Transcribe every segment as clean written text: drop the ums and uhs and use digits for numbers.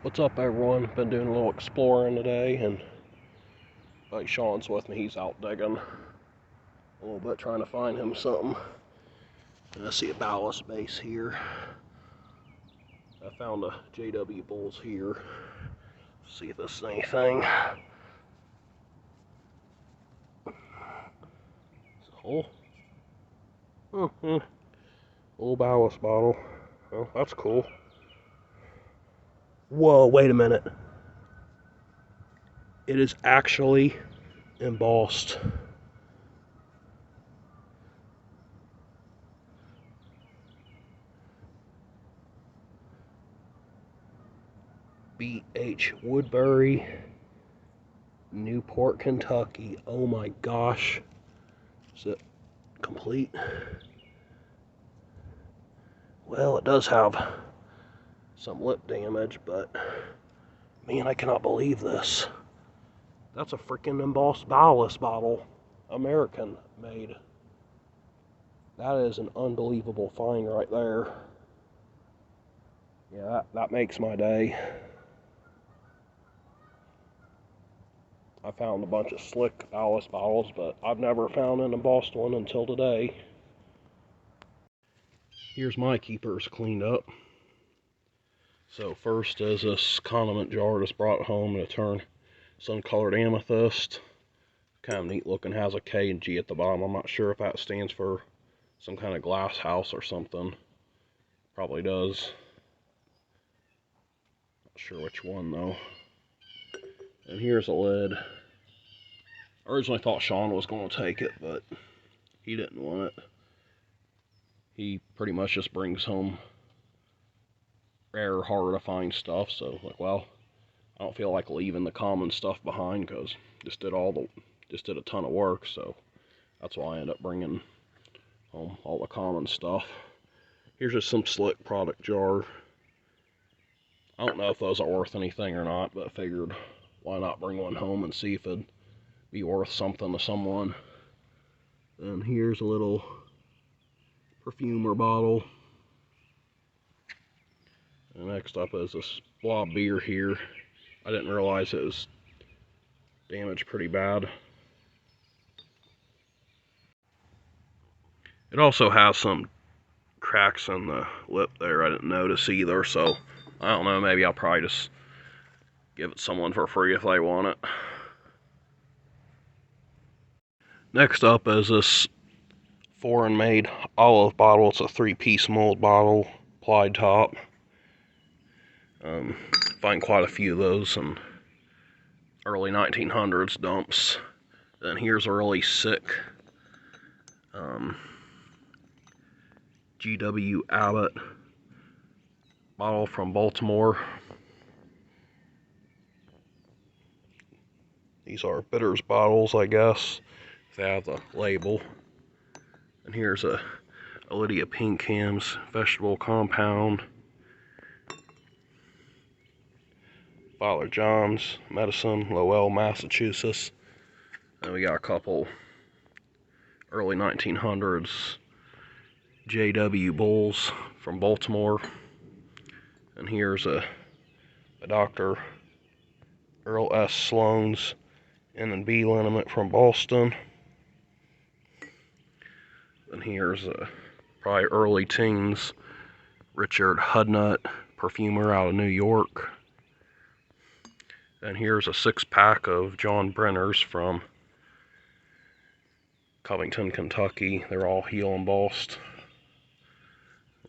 What's up, everyone? Been doing a little exploring today, and buddy Shaun's with me. He's out digging a little bit, trying to find him something. And I see a ballast base here. I found a JW Bulls here. See if this is anything. It's a hole. Little ballast bottle. Oh, that's cool. Whoa, wait a minute. It is actually embossed. B.H. Woodbury, Newport, Kentucky. Oh my gosh. Is it complete? Well, it does have some lip damage, but man, I cannot believe this. That's a freaking embossed ballast bottle. American made. That is an unbelievable find right there. Yeah, that makes my day. I found a bunch of slick ballast bottles, but I've never found an embossed one until today. Here's my keepers cleaned up. So first is this condiment jar just brought home in a turn sun-colored amethyst. Kind of neat looking, has a K and G at the bottom. I'm not sure if that stands for some kind of glass house or something. Probably does. Not sure which one though. And here's a lid. I originally thought Shaun was going to take it, but he didn't want it. He pretty much just brings home rare, harder to find stuff, so like, well, I don't feel like leaving the common stuff behind because just did a ton of work, so that's why I ended up bringing home all the common stuff. Here's just some slick product jar. I don't know if those are worth anything or not, but I figured why not bring one home and see if it'd be worth something to someone. And here's a little perfumer bottle. And next up is this blob beer here. I didn't realize it was damaged pretty bad. It also has some cracks in the lip there I didn't notice either, so I don't know, maybe I'll probably just give it to someone for free if they want it. Next up is this foreign made olive bottle. It's a 3-piece mold bottle, plied top. Find quite a few of those in early 1900s dumps. Then here's a really sick G.W. Abbott bottle from Baltimore. These are bitters bottles, I guess. They have the label. And here's a Lydia Pinkham's vegetable compound. Father John's Medicine, Lowell, Massachusetts. And we got a couple early 1900s JW Bulls from Baltimore. And here's a Dr. Earl S. Sloan's N&B liniment from Boston. And here's a probably early teens Richard Hudnut perfumer out of New York. And here's a 6-pack of John Brenner's from Covington, Kentucky. They're all heel embossed.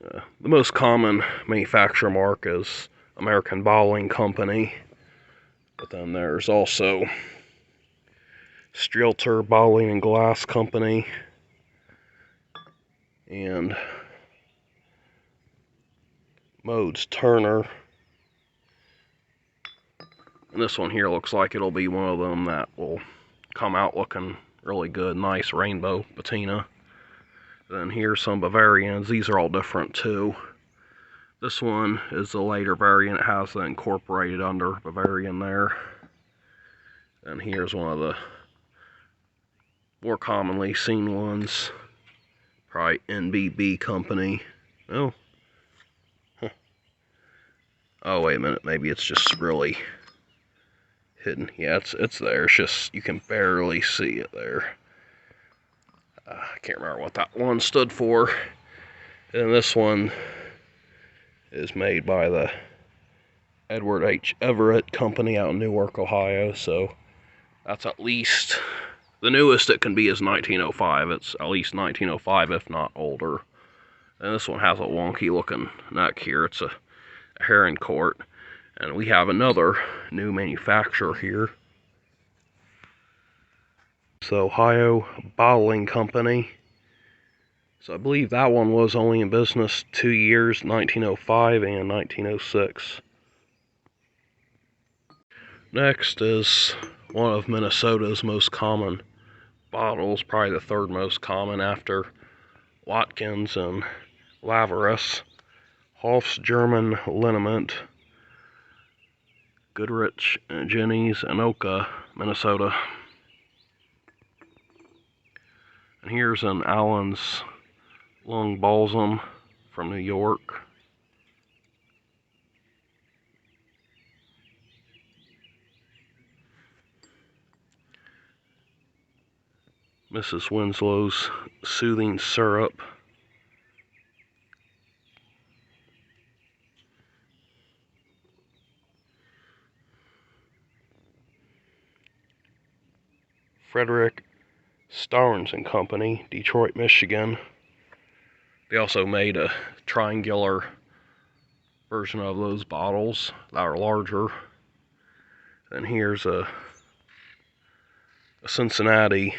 The most common manufacturer mark is American Bottling Company. But then there's also Strelter Bottling and Glass Company. And Modes Turner. And this one here looks like it'll be one of them that will come out looking really good, nice rainbow patina. Then here's some Bavarians. These are all different too. This one is the later variant. It has the incorporated under Bavarian there. And here's one of the more commonly seen ones. Probably NBB Company. Oh. Oh, wait a minute. Maybe it's just really hidden. Yeah, it's there. It's just, you can barely see it there. I can't remember what that one stood for. And this one is made by the Edward H. Everett Company out in Newark, Ohio. So that's at least, the newest it can be is 1905. It's at least 1905, if not older. And this one has a wonky looking neck here. It's a herring court. And we have another new manufacturer here. It's the Ohio Bottling Company. So I believe that one was only in business 2 years, 1905 and 1906. Next is one of Minnesota's most common bottles, probably the third most common after Watkins and Laveris. Hoff's German Liniment, Goodrich, Jenny's, Anoka, Minnesota. And here's an Allen's Lung Balsam from New York. Mrs. Winslow's Soothing Syrup. Frederick Starnes and Company, Detroit, Michigan. They also made a triangular version of those bottles that are larger. And here's a Cincinnati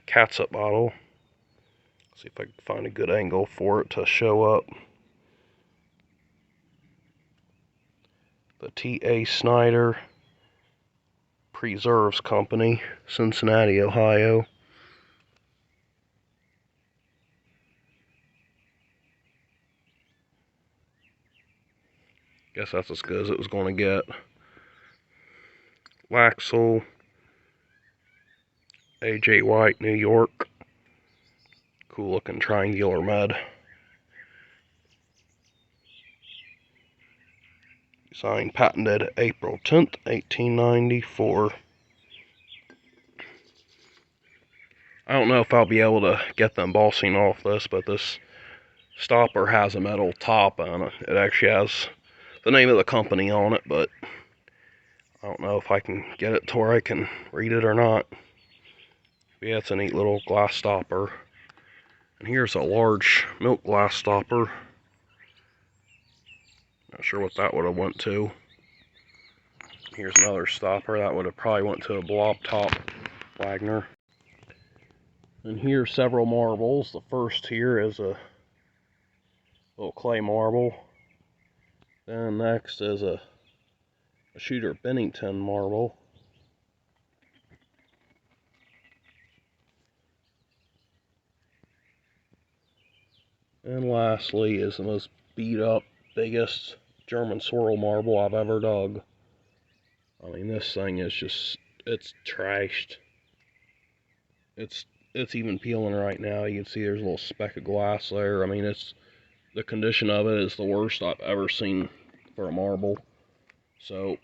catsup bottle. See if I can find a good angle for it to show up. The T.A. Snyder Preserves Company, Cincinnati, Ohio. Guess that's as good as it was going to get. Laxel, A.J. White, New York. Cool looking triangular med. Signed, patented April 10th, 1894. I don't know if I'll be able to get the embossing off this, but this stopper has a metal top on it. It actually has the name of the company on it, but I don't know if I can get it to where I can read it or not. But yeah, it's a neat little glass stopper. And here's a large milk glass stopper. Not sure what that would have went to. Here's another stopper. That would have probably went to a blob top Wagner. And here's several marbles. The first here is a little clay marble. Then next is a Shooter Bennington marble. And lastly is the most beat up, biggest German swirl marble I've ever dug. I mean, this thing is just, it's trashed. It's even peeling right now. You can see there's a little speck of glass there. I mean, the condition of it is the worst I've ever seen for a marble. So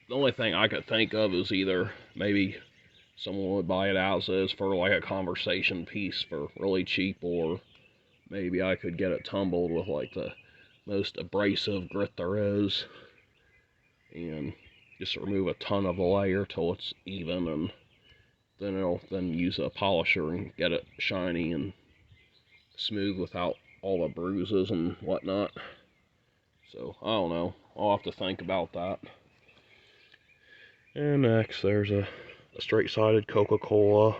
the only thing I could think of is either maybe someone would buy it as is for like a conversation piece for really cheap, or maybe I could get it tumbled with like the most abrasive grit there is, and just remove a ton of the layer till it's even, and then use a polisher and get it shiny and smooth without all the bruises and whatnot. So I don't know. I'll have to think about that. And next there's a straight-sided Coca-Cola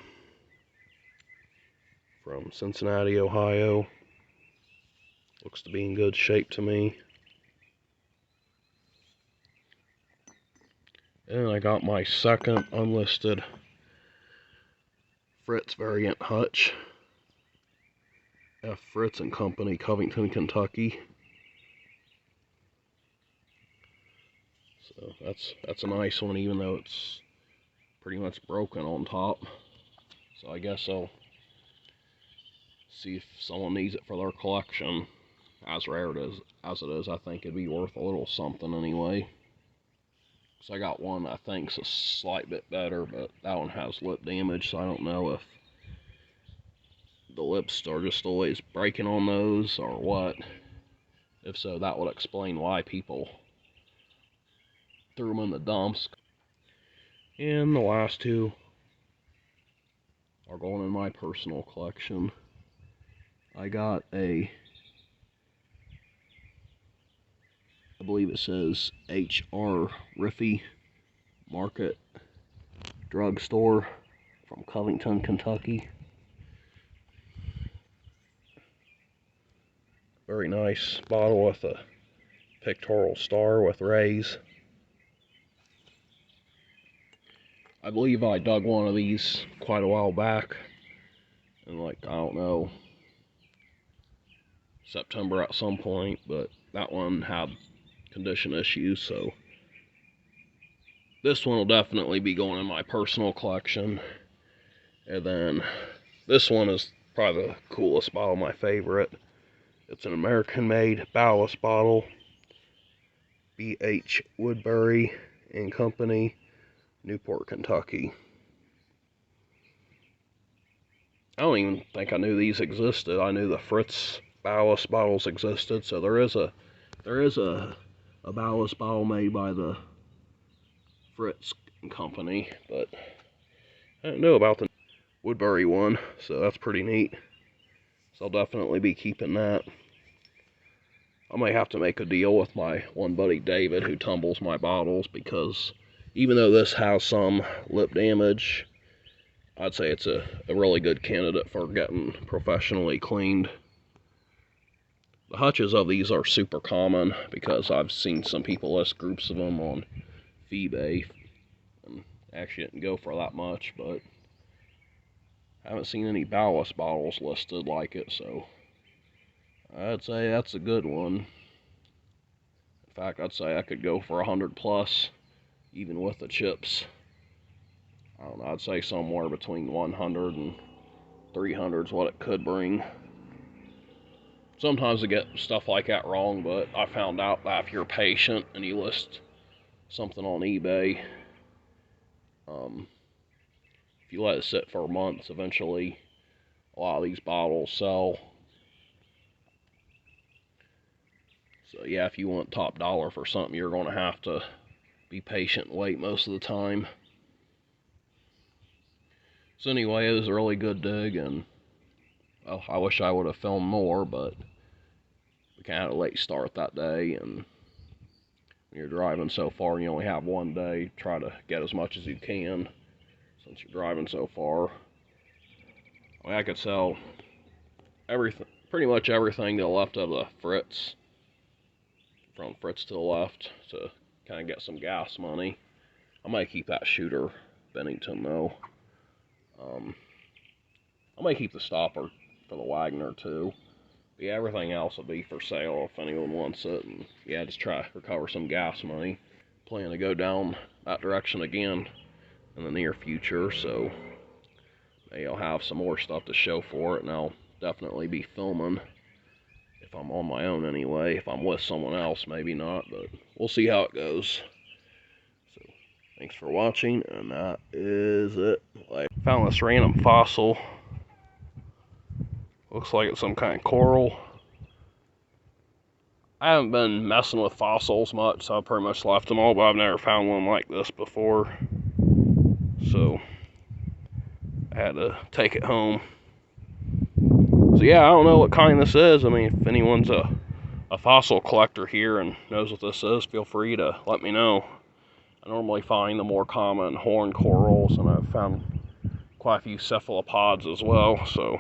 from Cincinnati, Ohio. Looks to be in good shape to me. And I got my second unlisted Fritz variant hutch. F. Fritz and Company, Covington, Kentucky. So that's a nice one, even though it's pretty much broken on top. So I guess I'll see if someone needs it for their collection. as rare as it is, I think it'd be worth a little something anyway. So I got one I think's a slight bit better, but that one has lip damage, so I don't know if the lips are just always breaking on those or what. If so, that would explain why people threw them in the dumps. And the last two are going in my personal collection. I got I believe it says H.R. Riffy Market Drugstore from Covington, Kentucky. Very nice bottle with a pictorial star with rays. I believe I dug one of these quite a while back, in like, I don't know, September at some point, but that one had condition issues, so this one will definitely be going in my personal collection. And then this one is probably the coolest bottle, my favorite. It's an American-made ballast bottle, B.H. Woodbury and Company, Newport, Kentucky. I don't even think I knew these existed. I knew the Fritz ballast bottles existed, so there is a ballast bottle made by the Fritz Company, but I didn't know about the Woodbury one, so that's pretty neat. So I'll definitely be keeping that. I might have to make a deal with my one buddy David, who tumbles my bottles, because even though this has some lip damage, I'd say it's a really good candidate for getting professionally cleaned. The hutches of these are super common, because I've seen some people list groups of them on eBay, and actually didn't go for that much, but I haven't seen any ballast bottles listed like it, so I'd say that's a good one. In fact, I'd say I could go for 100 plus, even with the chips. I don't know, I'd say somewhere between 100 and 300 is what it could bring. Sometimes I get stuff like that wrong, but I found out that if you're patient and you list something on eBay, if you let it sit for months, eventually a lot of these bottles sell. So yeah, if you want top dollar for something, you're going to have to be patient and wait most of the time. So anyway, it was a really good dig, and well, I wish I would have filmed more, but we kind of had a late start that day, and when you're driving so far and you only have one day, try to get as much as you can since you're driving so far. I mean, I could sell everything, pretty much everything to the left of the Fritz, from Fritz to the left, to kind of get some gas money. I might keep that shooter Bennington though. I might keep the stopper for the Wagner too. But yeah, everything else will be for sale if anyone wants it. And yeah, just try to recover some gas money. Plan to go down that direction again in the near future, so maybe I'll have some more stuff to show for it, and I'll definitely be filming if I'm on my own anyway. If I'm with someone else, maybe not, but we'll see how it goes. So thanks for watching, and that is it. I found this random fossil. Looks like it's some kind of coral. I haven't been messing with fossils much, so I pretty much left them all, but I've never found one like this before. So I had to take it home. So yeah, I don't know what kind this is. I mean, if anyone's a fossil collector here and knows what this is, feel free to let me know. I normally find the more common horn corals, and I've found quite a few cephalopods as well. So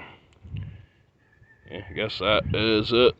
yeah, I guess that is it.